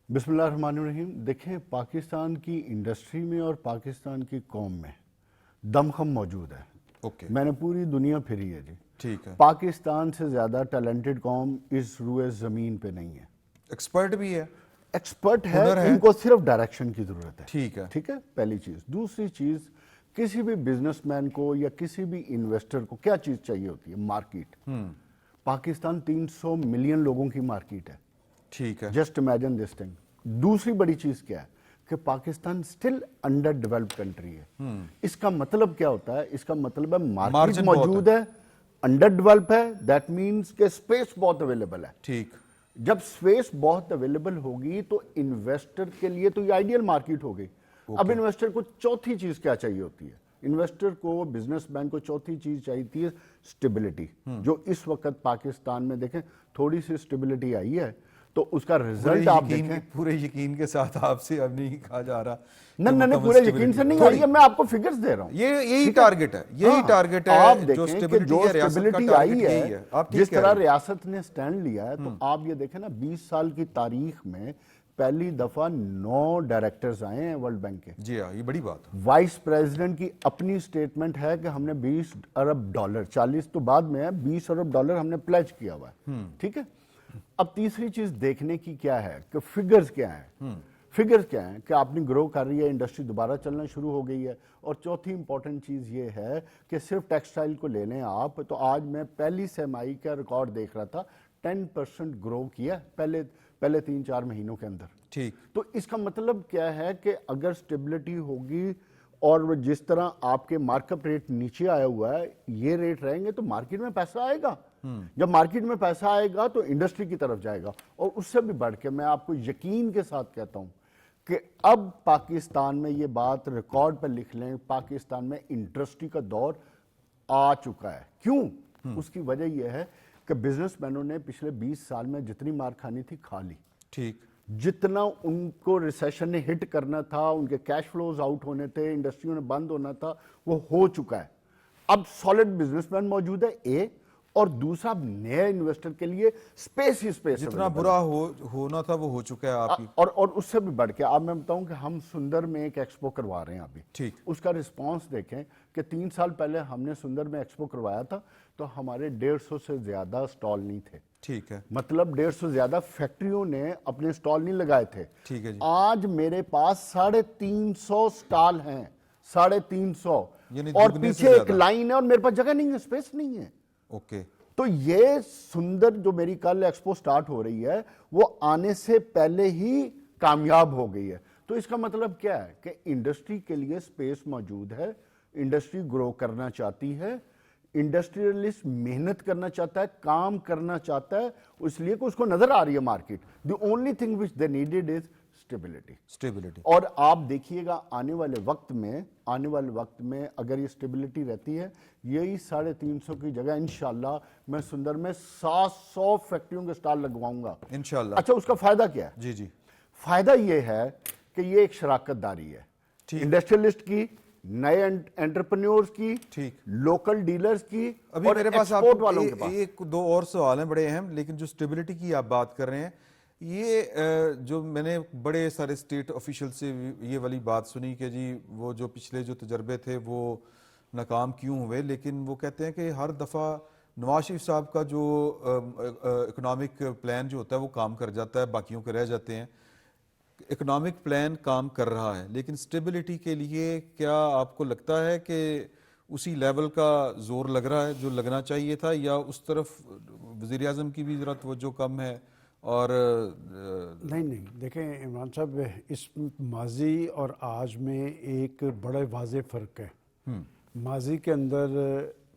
بسم اللہ الرحمن الرحیم. دیکھیں پاکستان کی انڈسٹری میں اور پاکستان کی قوم میں دمخم موجود ہے. میں نے پوری دنیا پھری ہے جی.
ٹھیک ہے.
پاکستان سے زیادہ ٹیلنٹڈ قوم اس روئے زمین پہ نہیں ہے.
ایکسپرٹ بھی ہے,
ایکسپرٹ ہے, ان کو صرف ڈائریکشن کی ضرورت ہے.
ٹھیک ہے.
ٹھیک ہے, پہلی چیز. دوسری چیز, کسی بھی بزنس مین کو یا کسی بھی انویسٹر کو کیا چیز چاہیے ہوتی ہے؟ مارکیٹ. پاکستان 300 ملین لوگوں کی مارکیٹ ہے.
ٹھیک ہے.
Just imagine this thing. دوسری بڑی چیز کیا ہے کہ Pakistan still under developed country ہے. اس کا مطلب کیا ہوتا ہے؟ اس کا مطلب ہے مارکیٹ موجود ہے, انڈر ڈیولپ ہے, دیٹ مینس کہ اسپیس بہت اویلیبل ہے.
ٹھیک.
جب اسپیس بہت اویلیبل ہوگی تو انویسٹر کے لیے تو یہ آئیڈیل مارکیٹ ہوگی. اب انویسٹر کو چوتھی چیز کیا چاہیے ہوتی ہے؟ انویسٹر کو, بزنس مین کو چوتھی چیز چاہیے سٹیبلٹی, جو اس وقت پاکستان میں دیکھیں تھوڑی سی سٹیبلٹی آئی ہے تو اس کا رزلٹ آپ دیکھیں.
پورے یقین کے ساتھ آپ سے اب نہیں کہا جا رہا,
نہیں پورے یقین سے نہیں آئی ہے, میں آپ کو فگرز دے رہا ہوں.
یہی ٹارگٹ ہے, یہی ٹارگٹ ہے.
آپ دیکھیں کہ جو سٹیبلٹی آئی ہے, جس طرح ریاست نے سٹینڈ لیا ہے, تو آپ یہ دیکھیں نا 20 سال کی تاریخ میں پہلی دفعہ 9 ڈائریکٹرز آئے ہیں ورلڈ بینک کے.
جی ہاں, یہ بڑی بات ہے.
وائس پریزیڈنٹ کی اپنی سٹیٹمنٹ ہے کہ ہم نے $20 ارب, 40 تو بعد میں ہے, $20 ارب ہم نے پلیج کیا ہوا ہے. ٹھیک ہے. اب تیسری چیز دیکھنے کی کیا ہے کہ فگرز کیا ہیں. فگرز کیا ہیں کہ آپ نے گرو کر رہی ہے, انڈسٹری دوبارہ چلنا شروع ہو گئی ہے. اور چوتھی امپورٹنٹ چیز یہ ہے کہ صرف ٹیکسٹائل کو لے لیں آپ, تو آج میں پہلی سرمائی کا ریکارڈ دیکھ رہا تھا, 10% گرو کیا پہلے 3-4 مہینوں کے اندر.
ٹھیک.
تو اس کا مطلب کیا ہے کہ اگر سٹیبلٹی ہوگی اور جس طرح آپ کے مارک اپ ریٹ نیچے آیا ہوا ہے, یہ ریٹ رہیں گے تو مارکیٹ میں پیسہ آئے گا. جب مارکیٹ میں پیسہ آئے گا تو انڈسٹری کی طرف جائے گا. اور اس سے بھی بڑھ کے میں آپ کو یقین کے ساتھ کہتا ہوں کہ اب پاکستان میں یہ بات ریکارڈ پر لکھ لیں, پاکستان میں انڈسٹری کا دور آ چکا ہے. کیوں؟ اس کی وجہ یہ ہے کہ بزنس مینوں نے پچھلے 20 سال میں جتنی مار کھانی تھی کھا لی.
ٹھیک.
جتنا ان کو ریسیشن نے ہٹ کرنا تھا, ان کے کیش فلوز آؤٹ ہونے تھے, انڈسٹریوں نے بند ہونا تھا, وہ ہو چکا ہے. اب سالڈ بزنس مین موجود ہے, اور دوسرا نئے انویسٹر کے لیے اسپیس ہی اسپیس
جتنا برا ہونا تھا وہ ہو چکا ہے آپ کی.
اور اس سے بھی بڑھ کے آپ میں بتاؤں کہ ہم سندر میں ایک ایکسپو کروا رہے ہیں ابھی.
ٹھیک.
اس کا رسپانس دیکھیں کہ 3 سال پہلے ہم نے سندر میں ایکسپو کروایا تھا تو ہمارے 150 سے زیادہ سٹال نہیں تھے.
ٹھیک ہے.
مطلب 150 سے زیادہ فیکٹریوں نے اپنے سٹال نہیں لگائے تھے.
ٹھیک ہے جی.
آج میرے پاس 350 سٹال ہیں, 350,
یعنی
اور
دگنے سے
پیچھے ایک
زیادہ.
لائن ہے اور میرے پاس جگہ نہیں ہے, اسپیس نہیں ہے.
اوکے.
تو یہ سندر جو میری کل ایکسپو سٹارٹ ہو رہی ہے وہ آنے سے پہلے ہی کامیاب ہو گئی ہے. تو اس کا مطلب کیا ہے کہ انڈسٹری کے لیے سپیس موجود ہے, انڈسٹری گرو کرنا چاہتی ہے, انڈسٹریلسٹ محنت کرنا چاہتا ہے, کام کرنا چاہتا ہے, اس لیے کہ اس کو نظر آ رہی ہے market. The only thing which they needed is stability. اور آپ دیکھیے گا آنے والے وقت میں اگر یہ اسٹیبلٹی رہتی ہے, یہی 350 کی جگہ انشاءاللہ میں سندر میں 700 فیکٹریوں کے سٹال لگواؤں گا
انشاءاللہ.
اچھا, اس کا فائدہ کیا ہے؟
جی جی.
فائدہ یہ ہے کہ یہ ایک شراکت داری ہے انڈسٹریلسٹ کی, نئے انٹرپرینیورز کی, لوکل ڈیلرز کی,
ابھی
اور
میرے پاس
ایکسپورٹ والوں کے پاس.
ایک دو اور سوال ہیں بڑے اہم, لیکن جو اسٹیبلٹی کی آپ بات کر رہے ہیں, یہ جو میں نے بڑے سارے اسٹیٹ آفیشل سے یہ والی بات سنی کہ جی وہ جو پچھلے جو تجربے تھے وہ ناکام کیوں ہوئے, لیکن وہ کہتے ہیں کہ ہر دفعہ نواز شریف صاحب کا جو اکنامک پلان جو ہوتا ہے وہ کام کر جاتا ہے, باقیوں کے رہ جاتے ہیں. اکنامک پلان کام کر رہا ہے, لیکن اسٹیبلٹی کے لیے کیا آپ کو لگتا ہے کہ اسی لیول کا زور لگ رہا ہے جو لگنا چاہیے تھا, یا اس طرف وزیر اعظم کی بھی ذرا توجہ کم ہے؟ اور
نہیں دیکھیں عمران صاحب, اس ماضی اور آج میں ایک بڑا واضح فرق ہے. ماضی کے اندر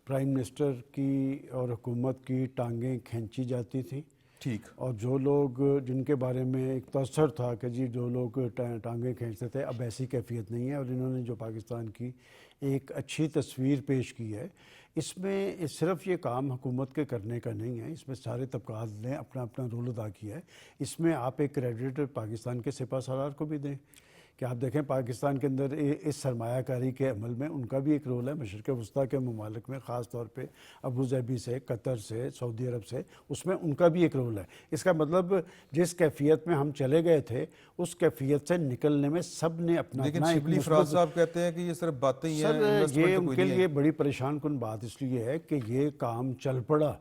پرائم منسٹر کی اور حکومت کی ٹانگیں کھینچی جاتی تھی.
ٹھیک.
اور جو لوگ جن کے بارے میں ایک تاثر تھا کہ جی جو لوگ ٹانگیں کھینچتے تھے, اب ایسی کیفیت نہیں ہے. اور انہوں نے جو پاکستان کی ایک اچھی تصویر پیش کی ہے, اس میں صرف یہ کام حکومت کے کرنے کا نہیں ہے, اس میں سارے طبقات نے اپنا اپنا رول ادا کیا ہے. اس میں آپ ایک کریڈٹ پاکستان کے سپہ سالار کو بھی دیں کہ آپ دیکھیں پاکستان کے اندر اس سرمایہ کاری کے عمل میں ان کا بھی ایک رول ہے. مشرق وسطیٰ کے ممالک میں خاص طور پہ ابو ظہبی سے, قطر سے, سعودی عرب سے, اس میں ان کا بھی ایک رول ہے. اس کا مطلب جس کیفیت میں ہم چلے گئے تھے اس کیفیت سے نکلنے میں سب نے اپنا
لیکن شبلی فراز صاحب کہتے ہیں کہ یہ صرف باتیں ہی ہیں,
سر یہ ان کے لیے بڑی پریشان کن بات اس لیے ہے کہ یہ کام چل پڑا,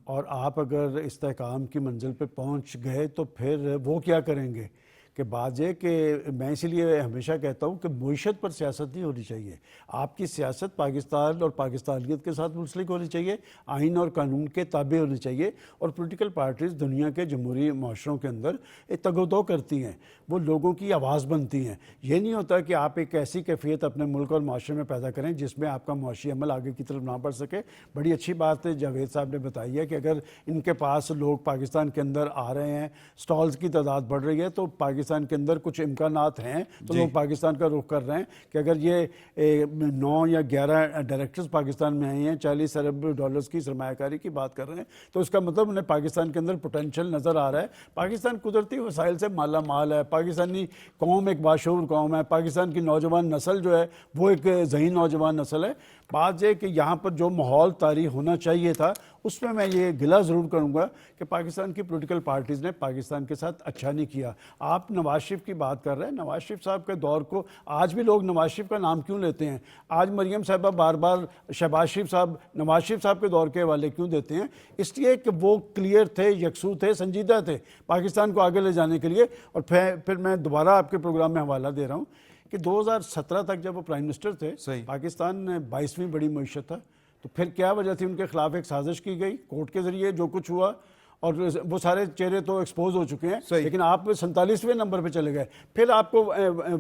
اور آپ اگر استحکام کی منزل پہ پہنچ گئے تو پھر وہ کیا کریں گے کہ بات یہ کہ میں اسی لیے ہمیشہ کہتا ہوں کہ معیشت پر سیاست نہیں ہونی چاہیے. آپ کی سیاست پاکستان اور پاکستانیت کے ساتھ منسلک ہونی چاہیے, آئین اور قانون کے تابع ہونی چاہیے. اور پولیٹیکل پارٹیز دنیا کے جمہوری معاشروں کے اندر تگ و دو کرتی ہیں, وہ لوگوں کی آواز بنتی ہیں. یہ نہیں ہوتا کہ آپ ایک ایسی کیفیت اپنے ملک اور معاشرے میں پیدا کریں جس میں آپ کا معاشی عمل آگے کی طرف نہ بڑھ سکے. بڑی اچھی بات ہے جاوید صاحب نے بتائی ہے کہ اگر ان کے پاس لوگ پاکستان کے اندر آ رہے ہیں, سٹالز کی تعداد بڑھ رہی ہے, تو پاکستان کے اندر کچھ امکانات ہیں, تو لوگ پاکستان کا رخ کر رہے ہیں کہ اگر یہ 9 یا 11 ڈائریکٹرز پاکستان میں آئے ہیں, 40 ارب ڈالرز کی سرمایہ کاری کی بات کر رہے ہیں, تو اس کا مطلب انہیں پاکستان کے اندر پوٹینشل نظر آ رہا ہے. پاکستان قدرتی وسائل سے مالا مال ہے, پاکستانی قوم ایک باشعور قوم ہے, پاکستان کی نوجوان نسل جو ہے وہ ایک ذہین نوجوان نسل ہے. بات یہ کہ یہاں پر جو ماحول طاری ہونا چاہیے تھا اس میں یہ گلہ ضرور کروں گا کہ پاکستان کی پولیٹیکل پارٹیز نے پاکستان کے ساتھ اچھا نہیں کیا. آپ نواز شریف کی بات کر رہے ہیں, نواز شریف صاحب کے دور کو آج بھی لوگ نواز شریف کا نام کیوں لیتے ہیں؟ آج مریم صاحبہ بار بار شہباز شریف صاحب نواز شریف صاحب کے دور کے حوالے کیوں دیتے ہیں؟ اس لیے کہ وہ کلیئر تھے, یکسو تھے, سنجیدہ تھے پاکستان کو آگے لے جانے کے لیے. اور پھر میں دوبارہ آپ کے پروگرام میں حوالہ دے رہا ہوں کہ 2017 تک جب وہ پرائم منسٹر تھے, پاکستان 22ویں بڑی معیشت تھا. تو پھر کیا وجہ تھی؟ ان کے خلاف ایک سازش کی گئی کورٹ کے ذریعے, جو کچھ ہوا, اور وہ سارے چہرے تو ایکسپوز ہو چکے ہیں, لیکن آپ 47ویں نمبر پہ چلے گئے. پھر آپ کو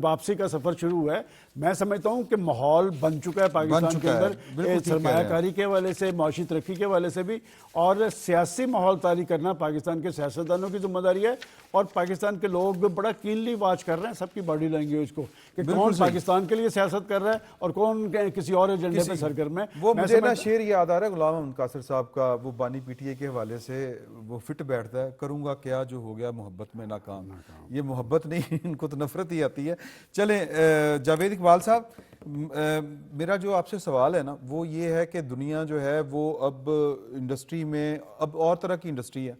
واپسی کا سفر شروع ہوا ہے. میں سمجھتا ہوں کہ ماحول بن چکا ہے پاکستان کے اندر, سرمایہ کاری کے حوالے سے, معاشی ترقی کے حوالے سے بھی, اور سیاسی ماحول طاری کرنا پاکستان کے سیاستدانوں کی ذمہ داری ہے. اور پاکستان کے لوگ بڑا کینلی واچ کر رہے ہیں سب کی باڈی لینگویج کو کہ کون پاکستان کے لیے سیاست کر رہا ہے اور کون کسی اور ایجنڈے پہ سرگرم ہے.
وہ مجھے نا شعر یاد آ رہا ہے غلام محمد قاصر صاحب کا, وہ بانی پی ٹی اے کے حوالے سے وہ فٹ بیٹھتا ہے، کروں گا کیا جو ہو گیا محبت میں ناکام. یہ محبت نہیں، ان کو تو نفرت ہی آتی ہے. چلیں جاوید اقبال صاحب، میرا جو آپ سے سوال ہے نا وہ یہ ہے کہ دنیا جو ہے وہ اب انڈسٹری میں اب اور طرح کی انڈسٹری ہے.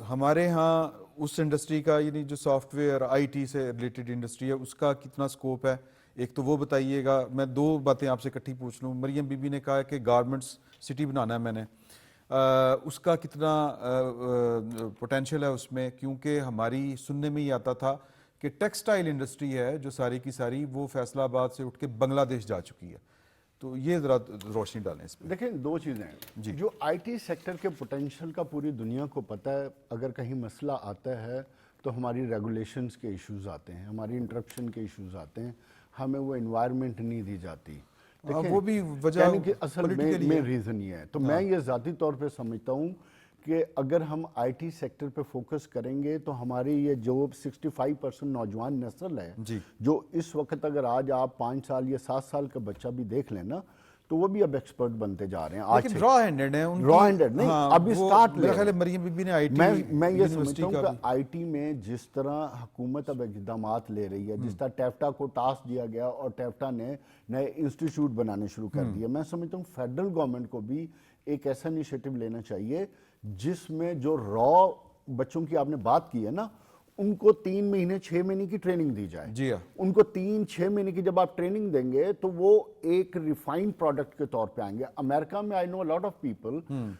ہمارے ہاں اس انڈسٹری کا یعنی جو سافٹ ویئر آئی ٹی سے ریلیٹڈ انڈسٹری ہے اس کا کتنا سکوپ ہے، ایک تو وہ بتائیے گا. میں دو باتیں آپ سے اکٹھی پوچھ لوں. مریم بی بی نے کہا کہ گارمنٹس سٹی بنانا ہے میں نے، اس کا کتنا پوٹینشیل ہے اس میں، کیونکہ ہماری سننے میں ہی آتا تھا کہ ٹیکسٹائل انڈسٹری ہے جو ساری کی ساری وہ فیصل آباد سے اٹھ کے بنگلہ دیش جا چکی ہے. تو یہ ذرا روشنی ڈالیں اس پہ.
دیکھیں دو چیزیں ہیں جو آئی ٹی سیکٹر کے پوٹینشیل کا پوری دنیا کو پتہ ہے. اگر کہیں مسئلہ آتا ہے تو ہماری ریگولیشنز کے ایشوز آتے ہیں، ہماری انٹرپشن کے ایشوز آتے ہیں، ہمیں وہ انوائرمنٹ نہیں دی جاتی.
وہ بھی وجہ
یعنی کہ اصل میں ریزن یہ ہے. تو میں یہ ذاتی طور پہ سمجھتا ہوں کہ اگر ہم آئی ٹی سیکٹر پہ فوکس کریں گے تو ہماری یہ جو 65% نوجوان نسل ہے جو اس وقت، اگر آج آپ 5 سال یا 7 سال کا بچہ بھی دیکھ لیں نا تو وہ بھی اب ایکسپرٹ بنتے جا رہے ہیں. آج
لیکن را ہینڈڈ ہیں ان کی،
را ہینڈڈ نہیں، ابھی سٹارٹ
میرا خیال ہے مریم بی بی نے آئی ٹی
میں یہ سمجھتا ہوں کہ آئی ٹی میں جس طرح حکومت اب اقدامات لے رہی ہے، جس طرح ٹیفٹا کو ٹاسک دیا گیا اور ٹیفٹا نے نئے انسٹیٹیوٹ بنانے شروع کر دیے، میں سمجھتا ہوں فیڈرل گورنمنٹ کو بھی ایک ایسا انیشیٹو لینا چاہیے جس میں جو را بچوں کی آپ نے بات کی ہے نا ان کو 3 مہینے 6 مہینے کی ٹریننگ دی جائے.
جی ہاں،
ان کو 3-6 مہینے کی جب آپ ٹریننگ دیں گے تو وہ ایک ریفائنڈ پروڈکٹ کے طور پہ آئیں گے. امریکہ میں آئی نو لاٹ آف پیپل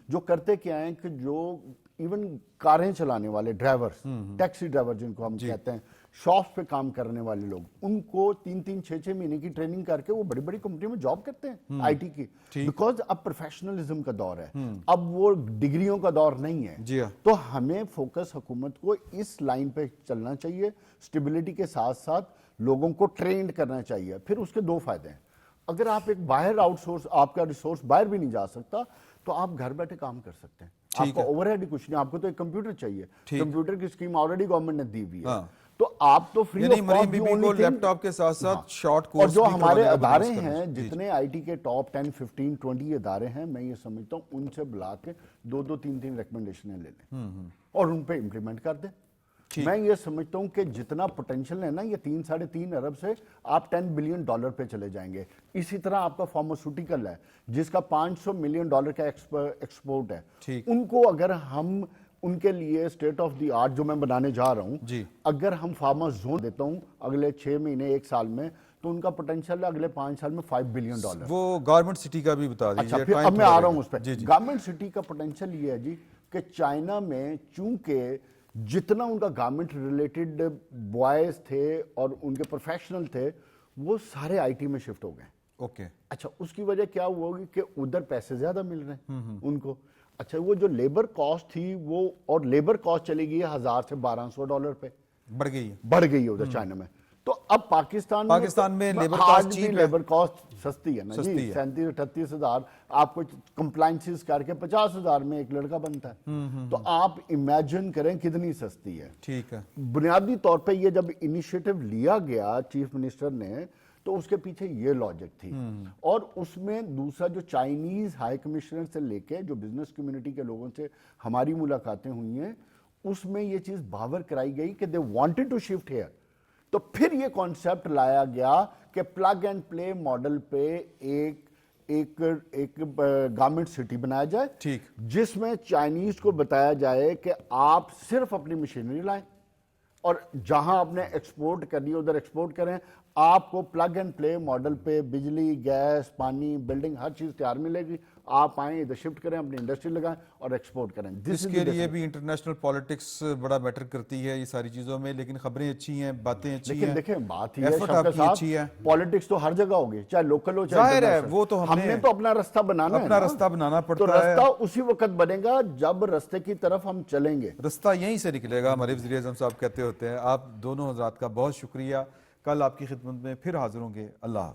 جو کرتے کیا ہیں کہ جو ایون کاریں چلانے والے ڈرائیورز، ٹیکسی ڈرائیور جن کو ہم کہتے ہیں، شاپس پہ کام کرنے والے لوگ، ان کو 3-3 6-6 مہینے کی ٹریننگ کر کے وہ بڑی بڑی کمپنی میں جاب کرتے ہیں آئی ٹی کی. بیکاز اب پروفیشنلزم کا دور ہے، اب وہ ڈگریوں کا دور نہیں ہے.
جی ہاں،
تو ہمیں فوکس حکومت کو اس لائن پہ چلنا چاہیے. اسٹیبلٹی کے ساتھ ساتھ لوگوں کو ٹرینڈ کرنا چاہیے. پھر اس کے 2 فائدے ہیں. اگر آپ ایک باہر آؤٹ سورس، آپ کا ریسورس باہر بھی نہیں جا سکتا تو آپ گھر بیٹھے کام کر سکتے ہیں. آپ کا اوور ہیڈ کچھ نہیں، آپ کو تو ایک کمپیوٹر چاہیے. کمپیوٹر کی اسکیم آلریڈی گورنمنٹ نے دی ہوئی ہے. تو آپ تو فری
یعنی مریم بی بی کو لیپ ٹاپ کے ساتھ ساتھ شارٹ کورس.
اور جو ہمارے ادارے ہیں، جتنے آئی ٹی کے ٹاپ 10 15 20 ادارے ہیں، میں یہ سمجھتا ہوں ان سے بلا کے 2-2 3-3 ریکمنڈیشنیں لے لیں اور ان پہ امپلیمنٹ کر دیں. میں یہ سمجھتا ہوں کہ جتنا پوٹینشیل ہے نا یہ 3-3.5 ارب سے آپ $10 بلین پہ چلے جائیں گے. اسی طرح آپ کا فارماسیوٹیکل ہے جس کا $500 ملین کا ایکسپورٹ ہے. ان کو اگر ہم ان کے لیے اسٹیٹ آف دی آرٹ جو میں بنانے جا رہا ہوں، اگر ہم فارما زون دیتا ہوں اگلے 6 مہینے 1 سال میں تو ان کا پوٹینشیل ہے اگلے 5 سال میں $5 بلین.
وہ گورنمنٹ سٹی کا بھی بتا دیجیے.
اچھا پھر اب میں آ رہا ہوں اس پہ. گورنمنٹ سٹی کا پوٹینشیل یہ ہے جی کہ چائنا میں چونکہ جتنا ان کا گورنمنٹ ریلیٹڈ بوائز تھے اور ان کے پروفیشنل تھے وہ سارے آئی ٹی میں شفٹ ہو گئے.
اوکے،
اچھا اس کی وجہ کیا ہوا ہوگی کہ ادھر پیسے زیادہ مل رہے ہیں ان کو. اچھا وہ جو لیبر کاسٹ تھی وہ، اور لیبر کاسٹ چلی گئی ہے $1000 سے $1200 پہ،
بڑھ گئی ہے
ادھر چائنا میں. تو اب پاکستان
میں لیبر کاسٹ چیپ ہے،
لیبر کاسٹ سستی ہے نا جی. 37-38 ہزار آپ کو کمپلائنسز کر کے 50 ہزار میں ایک لڑکا بنتا ہے. تو آپ امیجن کریں کتنی سستی ہے.
ٹھیک ہے.
بنیادی طور پہ یہ جب انیشیٹو لیا گیا چیف منسٹر نے تو اس کے پیچھے یہ لاجک تھی. اور اس میں دوسرا جو چائنیز ہائی کمشنر سے لے کے جو بزنس کمیونٹی کے لوگوں سے ہماری ملاقاتیں ہوئی ہیں اس میں یہ چیز باور کرائی گئی کہ they wanted to shift here. تو پھر یہ کانسیپٹ لایا گیا کہ پلگ اینڈ پلے ماڈل پہ ایک گورنمنٹ سٹی بنایا جائے جس میں چائنیز کو بتایا جائے کہ آپ صرف اپنی مشینری لائیں اور جہاں آپ نے ایکسپورٹ کرنی ہے ادھر ایکسپورٹ کریں. آپ کو پلگ اینڈ پلے ماڈل پہ بجلی، گیس، پانی، بلڈنگ ہر چیز تیار ملے گی. آپ آئیں ادھر شفٹ کریں، اپنی انڈسٹری لگائیں اور ایکسپورٹ کریں.
اس کے لیے بھی انٹرنیشنل پالیٹکس بڑا میٹر کرتی ہے یہ ساری چیزوں میں. لیکن خبریں اچھی ہیں، باتیں اچھی ہیں.
لیکن دیکھیں بات یہ ہے پالیٹکس تو ہر جگہ ہوگی، چاہے لوکل ہو
ظاہر ہے.
چاہے
وہ تو
ہم نے تو اپنا رستہ بنانا ہے،
اپنا رستہ بنانا
تو
پڑتا ہے.
رستہ اسی وقت بنے گا جب رستے کی طرف ہم چلیں گے.
رستہ یہیں سے نکلے گا، ہمارے وزیر اعظم صاحب کہتے ہوتے ہیں. آپ دونوں حضرات کا بہت شکریہ. کل آپ کی خدمت میں پھر حاضر ہوں گے. اللہ حافظ.